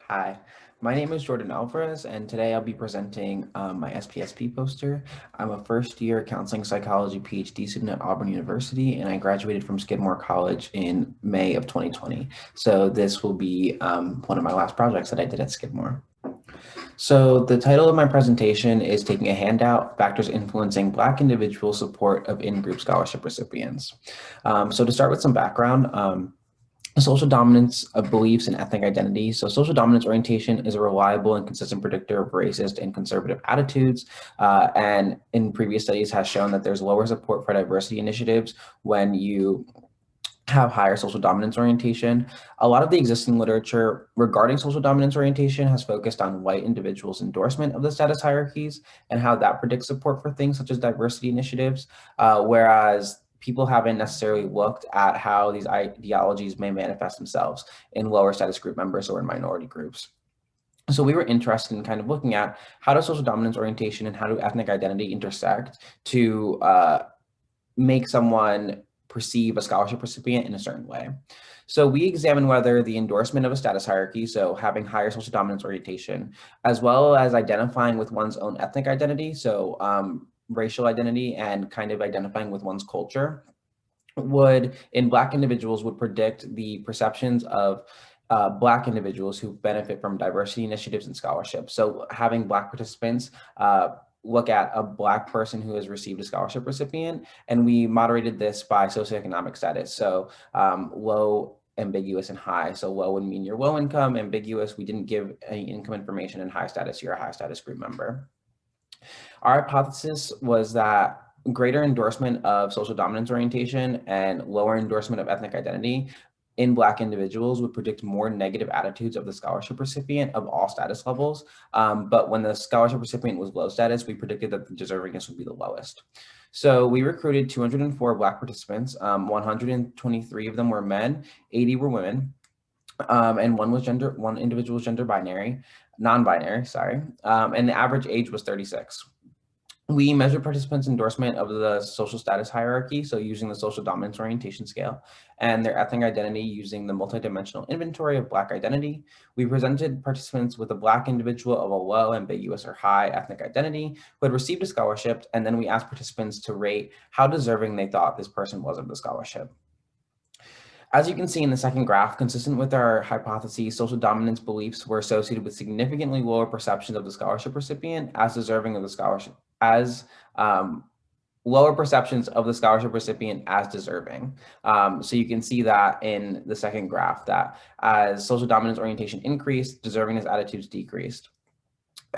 Hi, my name is Jordan Alvarez, and today I'll be presenting my SPSP poster. I'm a first-year counseling psychology PhD student at Auburn University, and I graduated from Skidmore College in May of 2020. So this will be one of my last projects that I did at Skidmore. So the title of my presentation is Taking a Handout, Factors Influencing Black Individual Support of In-Group Scholarship Recipients. So to start with some background, social dominance of beliefs and ethnic identity. So social dominance orientation is a reliable and consistent predictor of racist and conservative attitudes. And in previous studies has shown that there's lower support for diversity initiatives when you have higher social dominance orientation. A lot of the existing literature regarding social dominance orientation has focused on white individuals' endorsement of the status hierarchies and how that predicts support for things such as diversity initiatives, whereas people haven't necessarily looked at how these ideologies may manifest themselves in lower status group members or in minority groups. So we were interested in kind of looking at how does social dominance orientation and how do ethnic identity intersect to make someone perceive a scholarship recipient in a certain way. So we examine whether the endorsement of a status hierarchy, so having higher social dominance orientation, as well as identifying with one's own ethnic identity, so racial identity and kind of identifying with one's culture, in Black individuals would predict the perceptions of Black individuals who benefit from diversity initiatives and scholarships. So having Black participants look at a Black person who has received a scholarship recipient, and we moderated this by socioeconomic status. So low, ambiguous, and high. So low would mean you're low income, ambiguous, we didn't give any income information, and high status, you're a high status group member. Our hypothesis was that greater endorsement of social dominance orientation and lower endorsement of ethnic identity in Black individuals would predict more negative attitudes of the scholarship recipient of all status levels. But when the scholarship recipient was low status, we predicted that the deservingness would be the lowest. So we recruited 204 Black participants. 123 of them were men, 80 were women, and one individual was non-binary, sorry. And the average age was 36. We measured participants' endorsement of the social status hierarchy, so using the social dominance orientation scale, and their ethnic identity using the multidimensional inventory of Black identity. We presented participants with a Black individual of a low, ambiguous, or high ethnic identity who had received a scholarship, and then we asked participants to rate how deserving they thought this person was of the scholarship. As you can see in the second graph, consistent with our hypotheses, social dominance beliefs were associated with significantly lower perceptions of the scholarship recipient as deserving of the scholarship, as lower perceptions of the scholarship recipient as deserving. So you can see that in the second graph, that as social dominance orientation increased, deservingness attitudes decreased.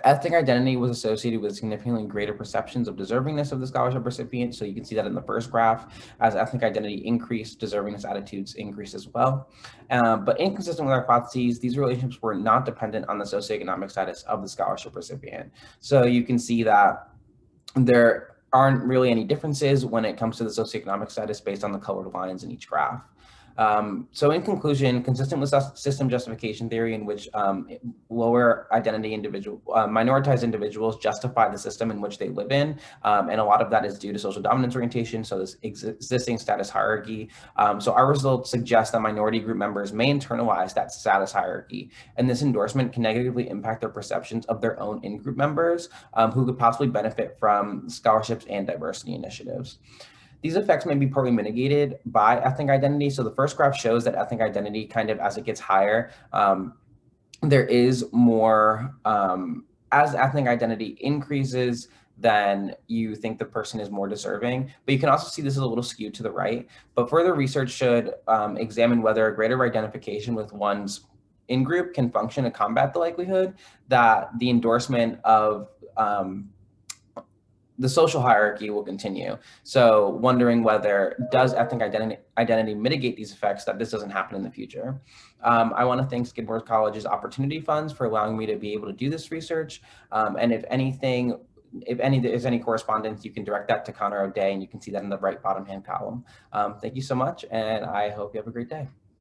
Ethnic identity was associated with significantly greater perceptions of deservingness of the scholarship recipient. So you can see that in the first graph, as ethnic identity increased, deservingness attitudes increased as well. But inconsistent with our hypotheses, these relationships were not dependent on the socioeconomic status of the scholarship recipient. So you can see that there aren't really any differences when it comes to the socioeconomic status based on the colored lines in each graph. So in conclusion, consistent with system justification theory, in which lower identity minoritized individuals justify the system in which they live in, and a lot of that is due to social dominance orientation, so this existing status hierarchy. So our results suggest that minority group members may internalize that status hierarchy, and this endorsement can negatively impact their perceptions of their own in-group members who could possibly benefit from scholarships and diversity initiatives. These effects may be partly mitigated by ethnic identity. So the first graph shows that ethnic identity, kind of as it gets higher, there is more, as ethnic identity increases, then you think the person is more deserving. But you can also see this is a little skewed to the right. But further research should examine whether a greater identification with one's in-group can function to combat the likelihood that the endorsement of the social hierarchy will continue. So wondering whether does ethnic identity mitigate these effects, that this doesn't happen in the future. I want to thank Skidmore College's Opportunity Funds for allowing me to be able to do this research. And if there's any correspondence, you can direct that to Connor O'Day, and you can see that in the right bottom hand column. Thank you so much, and I hope you have a great day.